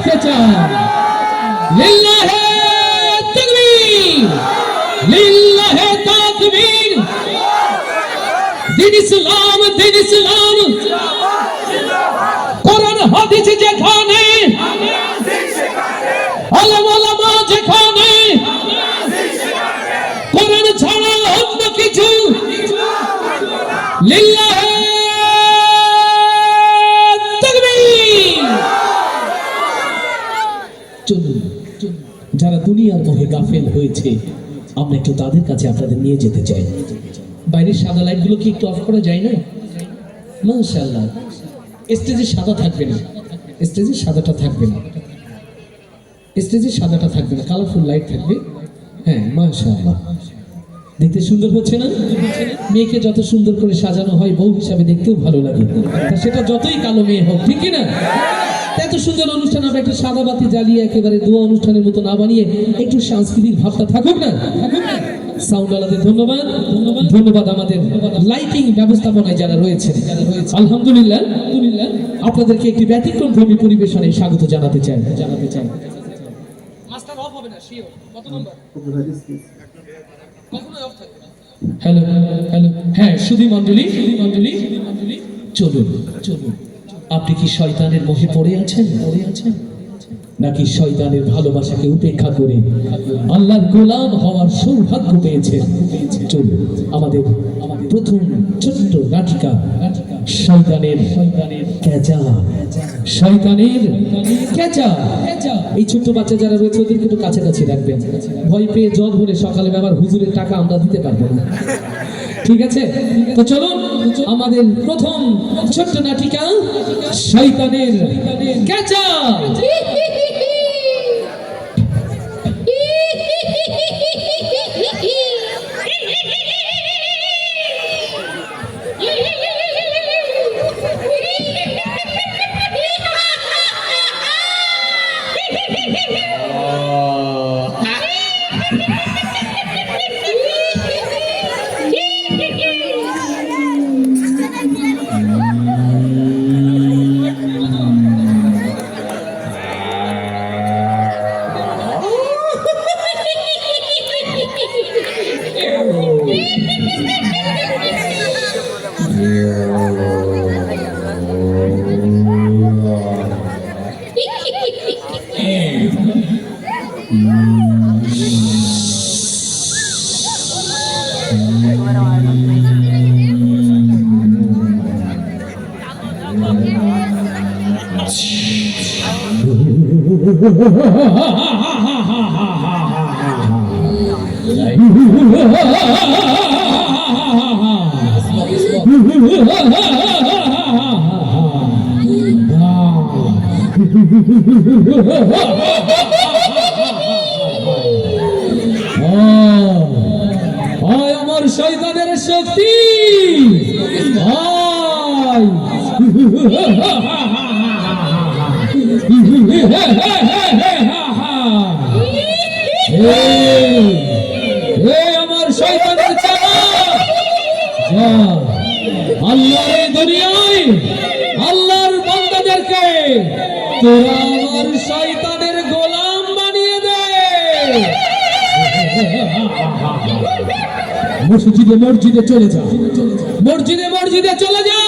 দেখতে চান? লিল্লাহে তাকবীর, লিল্লাহে তাকবীর। দিন ইসলাম, দিন ইসলাম, কোরআন হাদিস যেখানে, আলেম ওলামা যেখানে, কোরআন ছাড়া অন্য কিছু লিল্লাহে তাকবীর। চলুন, যারা দুনিয়ার মোহে গাফেল হয়েছে আমরা একটু তাদের কাছে আপনাদের নিয়ে যেতে চাই। বাইরের সাদা লাইটগুলো কি একটু অফ করা যায় না? মাশাআল্লাহ। স্টেজে সাদা থাকবে না, স্টেজে সাদাটা থাকবে না, স্টেজে সাদাটা থাকবে না, কালারফুল লাইট থাকবে। হ্যাঁ, মাশাআল্লাহ। দেখতে সুন্দর হচ্ছে না? মেয়েকে যত সুন্দর করে সাজানো হয় বউ হিসাবে দেখতেও ভালো লাগে, তা সেটা যতই কালো মেয়ে হোক, ঠিক না? এত সুন্দর অনুষ্ঠান আমরা একটু সাদা বাতি জ্বালিয়ে একেবারে দোয়া অনুষ্ঠানের মতো না বানিয়ে একটু সাংস্কৃতিক ভাবটা থাকুক না? সাউন্ডওয়ালাদের ধন্যবাদ, ধন্যবাদ আমাদের লাইটিং ব্যবস্থাপনায় যারা রয়েছে। আলহামদুলিল্লাহ, আপনাদেরকে একটি ব্যতিক্রমধর্মী পরিবেশনে স্বাগত জানাতে চাই। মাস্টার অফ হবে না, শিওর? কত নাম্বার? হ্যালো হ্যালো, হ্যাঁ সুধী মণ্ডলী, চলুন চলুন। আপনি কি শয়তানের মোহে পড়ে আছেন, নাকি শয়তানের ভালোবাসাকে উপেক্ষা করে আল্লাহর গোলাম হওয়ার সৌভাগ্য পেয়েছেন? চলুন, আমাদের প্রথম ছোট্ট নাটিকা শয়তানের কেঁচা, শয়তানের কেঁচা। এই ছোট্ট বাচ্চা যারা রয়েছে ওদেরকে একটু কাছাকাছি রাখবেন। ভয় পেয়ে জল ভরে সকালে আবার হুজুরের টাকা আমরা দিতে পারবো না, ঠিক আছে? তো চলুন, আমাদের প্রথম ছোট্ট নাটিকা শয়তানের কেঁচা। আমার শয়তানের শক্তি, আমার শয়তানের চালা আল্লাহর দুনিয়ায় আল্লাহর বান্দাদেরকে তোরা আমার শয়তানের গোলাম বানিয়ে দে। মসজিদে মসজিদে চলে যা, মসজিদে মসজিদে চলে যা,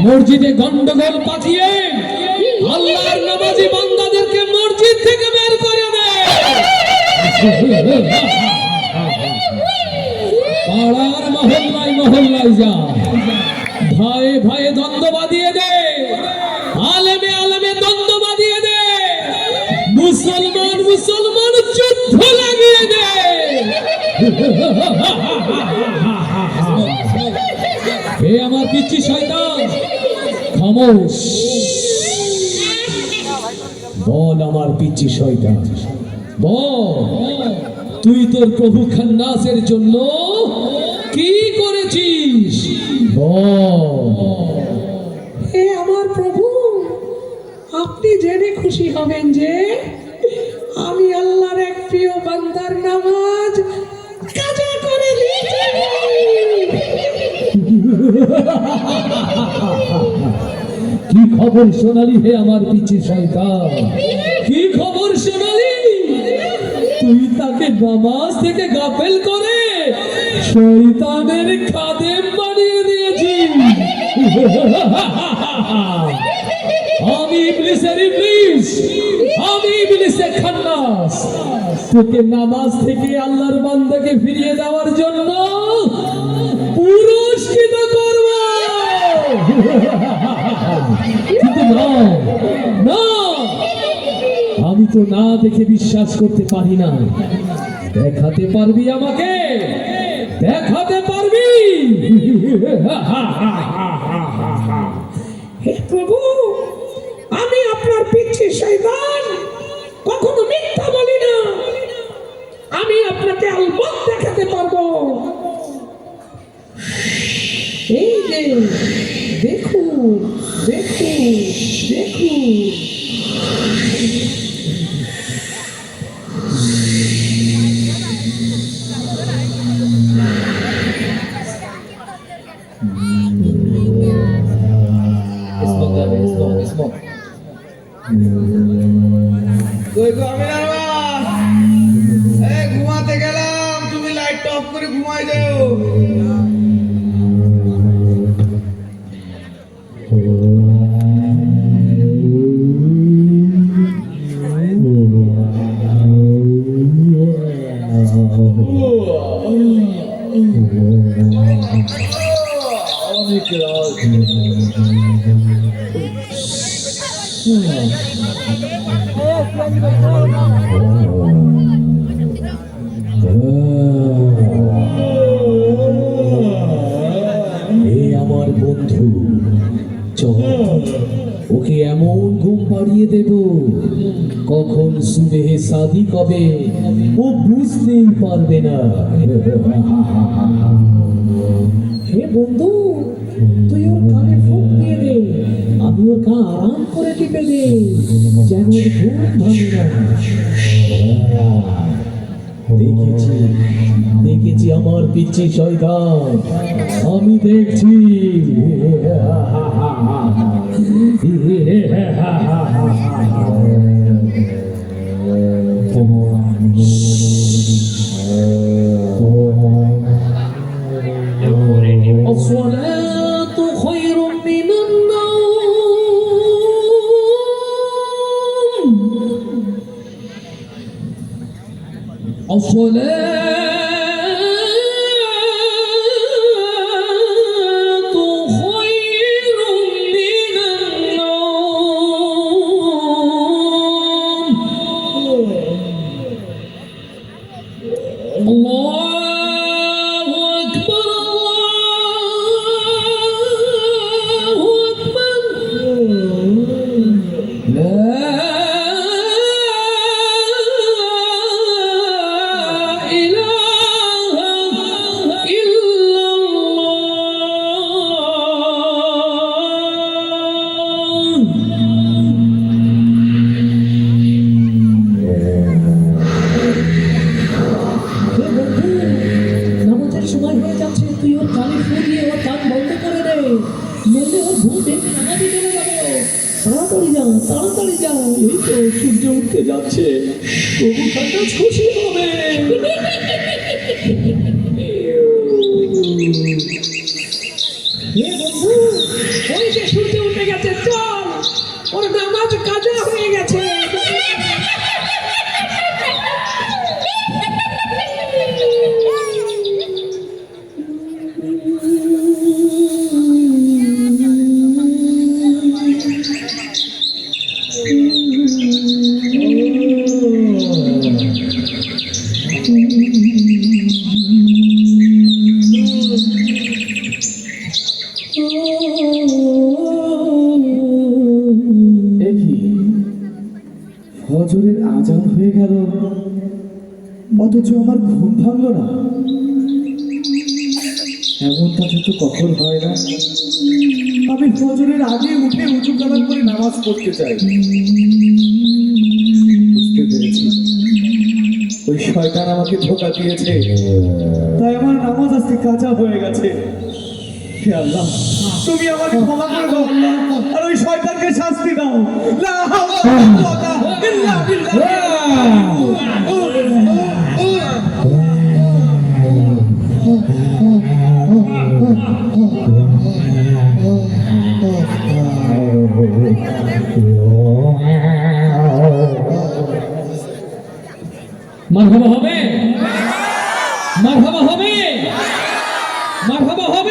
মসজিদে গন্ডগোল পাঠিয়ে আল্লাহর নামাজি বান্দাদেরকে মসজিদ থেকে বের করে দে। পাড়ার মহল্লায় মহল্লায় যা, ভাই ভাই দ্বন্দ্ব বাঁধিয়ে দে, আলেমে আলেমে দ্বন্দ্ব বাঁধিয়ে দে, মুসলমান মুসলমান যুদ্ধ লাগিয়ে দে। হে আমার পিচ্চি শয়তান, খামোশ। বল আমার পিচ্চি শয়তান, বল তুই তোর প্রভু খান্নাসের জন্য কি করেছিস? বল। হে আমার প্রভু, আপনি জেনে খুশি হবেন যে আমি আল্লাহর এক প্রিয় বান্দার নামাজ কাজা করে দিয়েছি। কি কি খবর শোনালি হে আমার পিছে শয়তান? কি খবর শোনালি? তুই তাকে নামাজ থেকে গাফেল করে শয়তানের খাদেম বানিয়ে দিয়েছিস। আমি ইবলিসের ইবলিস, আমি ইবলিসের খান্নাস, তোকে নামাজ থেকে আল্লাহর বান্দাকে ফিরিয়ে দেওয়ার জন্য পুরস্কৃত করব। কিন্তু না, না, আমি তো না দেখে বিশ্বাস করতে পারি না। দেখাতে পারবি আমাকে? দেখাতে পারবি? হে প্রভু, আমি আপনার পিছে শয়তান, কখনো মিথ্যা বলি না। আমি আপনাকে আলবত দেখাতে পারবো। এই যে দেখুন, দেখুন, দেখুন। কই গো আমিনার মা, এই ঘুমাতে গেলাম, তুমি লাইট অফ করে ঘুমাই যাও। অনেক রাত। এ আমার বন্ধু, চল ওকে এমন ঘুম পাড়িয়ে দেব, কখন সুবেহে শাদি কবে ও বুঝতেই পারবে না। হে বন্ধু, তুই ওর কানে ফুঁক দিয়ে দে, আমি ওর কান আরাম করে টিপে দে, যেন ওর ঘুম ভাঙে না। দেখেছি, দেখেছি আমার পিচ্ছি শয়তান, আমি দেখছি। الصلاة خير من النوم. الصلاة خير من النوم. الله أكبر، الله أكبر، لا إله إلا নামাজের সময় হয়ে যাচ্ছে, তুই ওর কানে ফুঁক দিয়ে ওর কান বন্ধ করে দে, নইলে ওর ভূত এমনি নামাজে চলে যাবে। তাড়াতাড়ি যা, তাড়াতাড়ি যা। এই তো সূর্য উঠতে যাচ্ছে, প্রভু খান্নাস খুশি হবে। হে বন্ধু, ওই যে সূর্য উঠে গেছে, চল, ওর নামাজ কাজা হয়ে গেছে। ফজরের আজান হয়ে গেল, অথচ আমার ঘুম ভাঙলো না। এমনটা তো কখন হয় না। আমি ফজরের আগে উঠে উঁচু কালাম করে নামাজ পড়তে চাই। বুঝতে পেরেছি ওই শয়তান আমাকে ধোঁকা দিয়েছে, তাই আমার নামাজ আজকে কাজা হয়ে গেছে। হে আল্লাহ, তুমি আমাকে ক্ষমা করে দাও আর ওই শয়তানকে শাস্তি দাও। লা হাওলা ওয়ালা কুওয়াতা ইল্লা মারহাবা হবে, মারহাবা হবে, মারহাবা হবে।